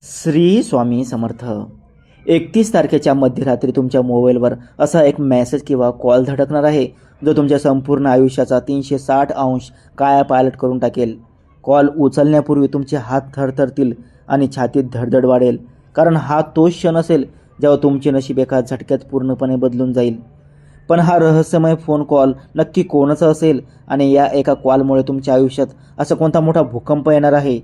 श्री स्वामी समर्थ. 31 तारखेच्या मध्यरात्री तुमच्या मोबाईलवर असा एक मेसेज किंवा कॉल धडकणार आहे जो तुमच्या संपूर्ण आयुष्याचा 360 अंश कायापालट करून टाकेल. कॉल उचलण्यापूर्वी तुमचे हात थरथरतील आणि छातीत धडधड वाढेल, कारण हा तोच क्षण असेल जेव्हा तुमचे नशीब एका झटक्यात पूर्णपणे बदलून जाईल. पण हा रहस्यमय फोन कॉल नक्की कोणाचा असेल आणि या एका कॉलमुळे तुमच्या आयुष्यात असा कोणता मोठा भूकंप येणार आहे,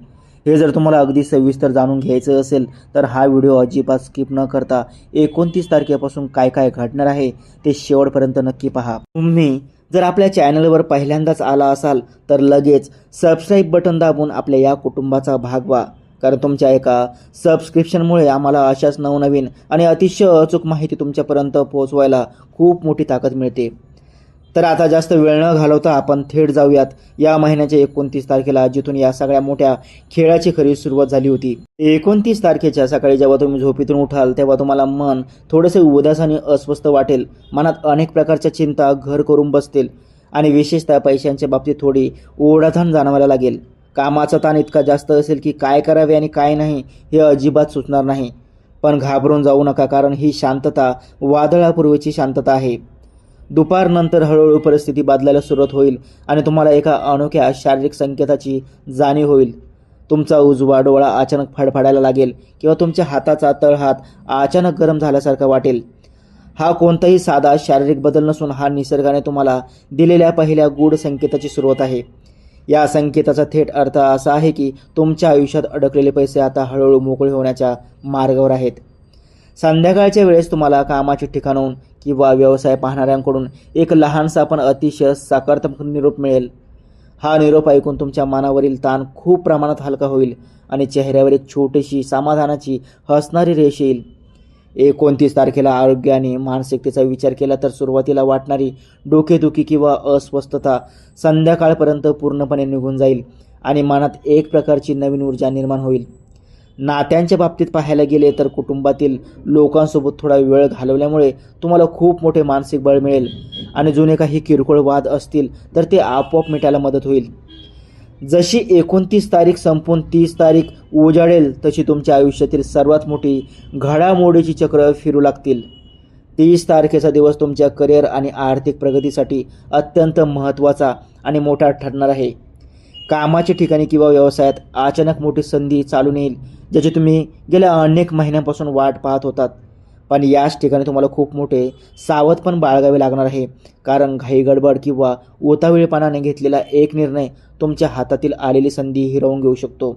हे जर तुम्हाला अगदी सविस्तर जाणून घ्यायचं असेल तर हा व्हिडिओ अजिबात स्किप न करता 29 तारखेपासून काय काय घडणार आहे ते शेवटपर्यंत नक्की पहा. तुम्ही जर आपल्या चॅनलवर पहिल्यांदाच आला असाल तर लगेच सबस्क्राईब बटन दाबून आपल्या या कुटुंबाचा भाग व्हा, कारण तुमच्या एका सबस्क्रिप्शनमुळे आम्हाला अशाच नवनवीन आणि अतिशय अचूक माहिती तुमच्यापर्यंत पोहोचवायला खूप मोठी ताकद मिळते. तर आता जास्त वेळ न घालवता आपण थेट जाऊयात या महिन्याच्या 29 तारखेला, जिथून या सगळ्या मोठ्या खेळाची खरी सुरुवात झाली होती. 29 तारखेच्या सकाळी जेव्हा तुम्ही झोपेतून उठाल तेव्हा तुम्हाला मन थोडेसे उदास आणि अस्वस्थ वाटेल. मनात अनेक प्रकारच्या चिंता घर करून बसतील आणि विशेषतः पैशांच्या बाबतीत थोडी ओढाताण जाणवायला लागेल. कामाचा ताण इतका जास्त असेल की काय करावे आणि काय नाही हे अजिबात सुचणार नाही. पण घाबरून जाऊ नका, कारण ही शांतता वादळापूर्वीची शांतता आहे. दुपारनंतर हळूहळू परिस्थिती बदलायला सुरुवात होईल आणि तुम्हाला एका अनोख्या शारीरिक संकेताची जाणीव होईल. तुमचा उजवा डोळा अचानक फडफडायला लागेल किंवा तुमच्या हाताचा तळहात अचानक गरम झाल्यासारखा वाटेल. हा कोणताही साधा शारीरिक बदल नसून हा निसर्गाने तुम्हाला दिलेल्या पहिल्या गूढ संकेताची सुरुवात आहे. या संकेताचा थेट अर्थ असा आहे की तुमच्या आयुष्यात अडकलेले पैसे आता हळूहळू मोकळे होण्याच्या मार्गावर आहेत. संध्याकाळच्या वेळेस तुम्हाला कामाच्या ठिकाणाहून किंवा व्यवसाय पाहणाऱ्यांकडून एक लहानसा पण अतिशय सकारात्मक निरोप मिळेल. हा निरोप ऐकून तुमच्या मनावरील ताण खूप प्रमाणात हलका होईल आणि चेहऱ्यावर एक छोटीशी समाधानाची हसणारी रेष येईल. 29 तारखेला आरोग्य आणि मानसिकतेचा विचार केला तर सुरुवातीला वाटणारी डोकेदुखी किंवा अस्वस्थता संध्याकाळपर्यंत पूर्णपणे निघून जाईल आणि मनात एक प्रकारची नवीन ऊर्जा निर्माण होईल. नात्यांच्या बाबतीत पाहायला गेले तर कुटुंबातील लोकांसोबत थोडा वेळ घालवल्यामुळे तुम्हाला खूप मोठे मानसिक बळ मिळेल आणि जुने काही किरकोळ वाद असतील तर ते आपोआप मिटायला मदत होईल. जशी 29 तारीख संपून 30 तारीख उजाडेल तशी तुमच्या आयुष्यातील सर्वात मोठी घडामोडीची चक्र फिरू लागतील. 30 तारखेचा दिवस तुमच्या करिअर आणि आर्थिक प्रगतीसाठी अत्यंत महत्त्वाचा आणि मोठा ठरणार आहे. कामाच्या ठिकाणी किंवा व्यवसायात अचानक मोठी संधी चालून येईल, ज्याची तुम्ही गेल्या अनेक महिन्यांपासून वाट पाहत होतात. पण याच ठिकाणी तुम्हाला खूप मोठे सावधपण बाळगावे लागणार आहे, कारण घाई गडबड किंवा उतावीळपणाने घेतलेला एक निर्णय तुमच्या हातातील आलेली संधी हिरावून घेऊ शकतो.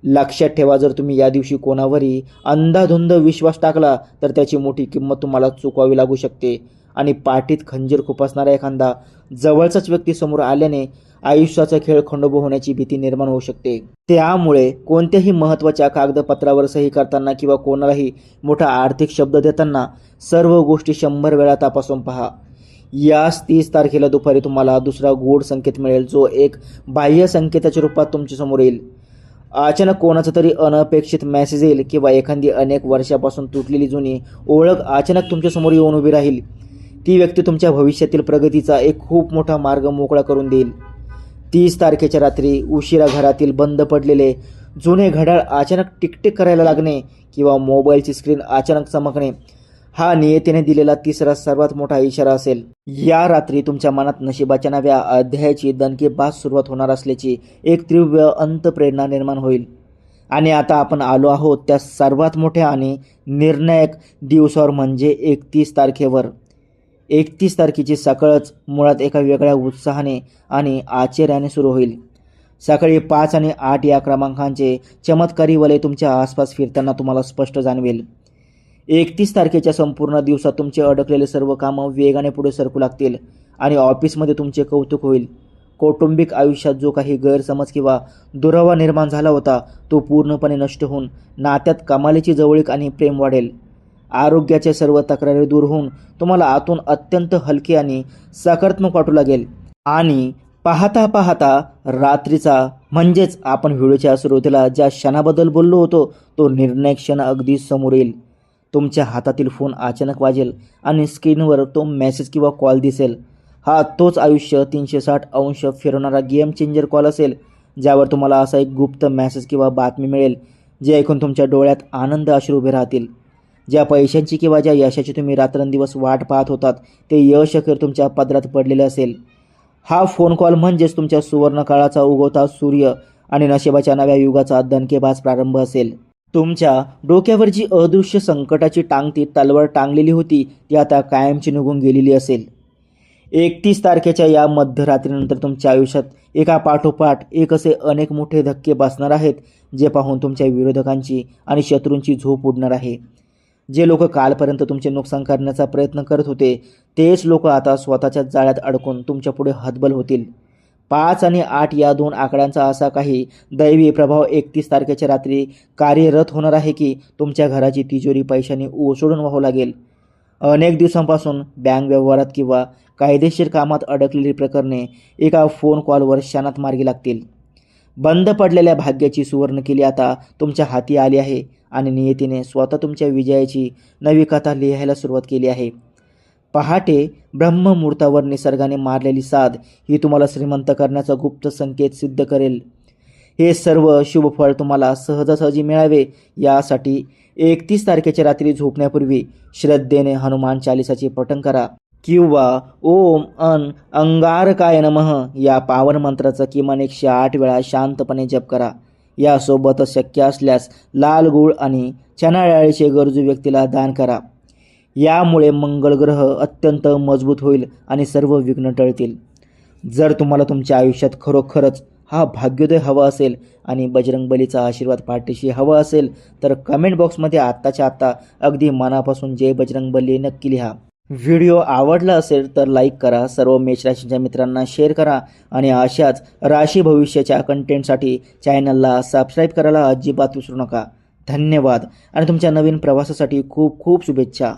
लक्षात ठेवा, जर तुम्ही या दिवशी कोणावरही अंधाधुंद विश्वास टाकला तर त्याची मोठी किंमत तुम्हाला चुकवावी लागू शकते आणि पाठीत खंजीर खुपसणारा एखादा जवळचाच व्यक्ती समोर आल्याने आयुष्याचा खेळ खंडोबा होण्याची भीती निर्माण होऊ शकते. त्यामुळे कोणत्याही महत्त्वाच्या कागदपत्रावर सही करताना किंवा कोणालाही मोठा आर्थिक शब्द देताना सर्व गोष्टी 100 वेळा तपासून पहा. याच 30 तारखेला दुपारी तुम्हाला दुसरा गूढ संकेत मिळेल, जो एक बाह्य संकेताच्या रूपात तुमच्यासमोर येईल. अचानक कोणाचा तरी अनपेक्षित मेसेज येईल किंवा एखादी अनेक वर्षापासून तुटलेली जुनी ओळख अचानक तुमच्यासमोर येऊन उभी राहील. ती व्यक्ती तुमच्या भविष्यातील प्रगतीचा एक खूप मोठा मार्ग मोकळा करून देईल. 30 तारखेच्या रात्री उशिरा घरातील बंद पडलेले जुने घड्याळ अचानक टिकटिक करायला लागणे किंवा मोबाईलची स्क्रीन अचानक चमकणे हा नियतीने दिलेला तिसरा सर्वात मोठा इशारा असेल. या रात्री तुमच्या मनात नशिबाच्या नव्या अध्यायाची दणकेबाज सुरुवात होणार असल्याची एक तीव्र अंतप्रेरणा निर्माण होईल. आणि आता आपण आलो आहोत त्या सर्वात मोठ्या आणि निर्णायक दिवसावर, म्हणजे 31 तारखेवर. 31 तारखेची सकाळच मुळात एका वेगळ्या उत्साहाने आणि आश्चर्याने सुरू होईल. सकाळी 5 आणि 8 या क्रमांकांचे चमत्कारी वलय तुमच्या आसपास फिरताना तुम्हाला स्पष्ट जाणवेल. 31 तारखेच्या संपूर्ण दिवसात तुमचे अडकलेले सर्व कामं वेगाने पुढे सरकू लागतील आणि ऑफिसमध्ये तुमचे कौतुक होईल. कौटुंबिक आयुष्यात जो काही गैरसमज किंवा दुरावा निर्माण झाला होता तो पूर्णपणे नष्ट होऊन नात्यात कमालीची जवळीक आणि प्रेम वाढेल. आरोग्याच्या सर्व तक्रारी दूर होऊन तुम्हाला आतून अत्यंत हलके आणि सकारात्मक वाटू लागेल. आणि पाहता पाहता रात्रीचा, म्हणजेच आपण व्हिडिओच्या सुरुवातीला ज्या क्षणाबद्दल बोललो होतो तो निर्णायक क्षण अगदी समोर येईल. तुमच्या हातातील फोन अचानक वाजेल आणि स्क्रीनवर तो मेसेज किंवा कॉल दिसेल. हा तोच आयुष्य 360 अंश फिरवणारा गेम चेंजर कॉल असेल, ज्यावर तुम्हाला असा एक गुप्त मेसेज किंवा बातमी मिळेल जे ऐकून तुमच्या डोळ्यात आनंद अश्रू उभे राहतील. ज्या पैशांची किंवा ज्या यशाची तुम्ही रात्रंदिवस वाट पाहत होतात ते यश अखेर तुमच्या पदरात पडलेले असेल. हा फोन कॉल म्हणजेच तुमच्या सुवर्णकाळाचा उगवता सूर्य आणि नशिबाच्या नव्या युगाचा दणकेबाज प्रारंभ असेल. तुमच्या डोक्यावर जी अदृश्य संकटाची टांगती तलवार टांगलेली होती ती आता कायमची निघून गेलेली असेल. 31 तारखेच्या या मध्यरात्रीनंतर तुमच्या आयुष्यात एका पाठोपाठ एक असे अनेक मोठे धक्के बसणार आहेत जे पाहून तुमच्या विरोधकांची आणि शत्रूंची झोप उडणार आहे. जे लोक कालपर्यंत तुमचे नुकसान करण्याचा प्रयत्न करत होते तेच लोक आता स्वतःच्या जाळ्यात अडकून तुमच्या पुढे हतबल होतील. 5 आणि 8 या 2 आकड्यांचा असा काही दैवी प्रभाव 31 तारखेच्या रात्री कार्यरत होणार आहे की तुमच्या घराची तिजोरी पैशाने ओसळून वाहू लागेल. अनेक दिवसांपासून बँक व्यवहारात किंवा कायदेशीर कामात अडकलेली प्रकरणे एका फोन कॉलवर क्षणात मार्गी लागतील. बंद पडलेल्या भाग्याची सुवर्णकिली आता तुमच्या हाती आली आहे आणि नियतीने स्वतः तुमच्या विजयाची नवी कथा लिहायला सुरुवात केली आहे. पहाटे ब्रह्ममुहूर्तावर निसर्गाने मारलेली साध ही तुम्हाला श्रीमंत करण्याचा गुप्त संकेत सिद्ध करेल. हे सर्व शुभफळ तुम्हाला सहजासहजी मिळावे यासाठी 31 तारखेच्या रात्री झोपण्यापूर्वी श्रद्धेने हनुमान चालिसाचे पठण करा किंवा ओम अंगारकाय नमः या पावन मंत्राचा किमान 108 वेळा शांतपणे जप करा. यासोबतच शक्य असल्यास लाल गूळ आणि चणा डाळीचे गरजू व्यक्तीला दान करा. यामुळे मंगळ ग्रह अत्यंत मजबूत होईल आणि सर्व विघ्न टळतील. जर तुम्हाला तुमच्या आयुष्यात खरोखरच हा भाग्योदय हवा असेल आणि बजरंगबलीचा आशीर्वाद पाठीशी हवा असेल तर कमेंट बॉक्समध्ये आत्ताच्या आत्ता अगदी मनापासून जय बजरंगबली नक्की लिहा. व्हिडिओ आवडला असेल तर लाईक करा, सर्व मेष राशीच्या मित्रांना शेअर करा आणि अशाच राशी भविष्याच्या कंटेंटसाठी चॅनलला सबस्क्राईब करायला अजिबात विसरू नका. धन्यवाद आणि तुमच्या नवीन प्रवासासाठी खूप खूप शुभेच्छा.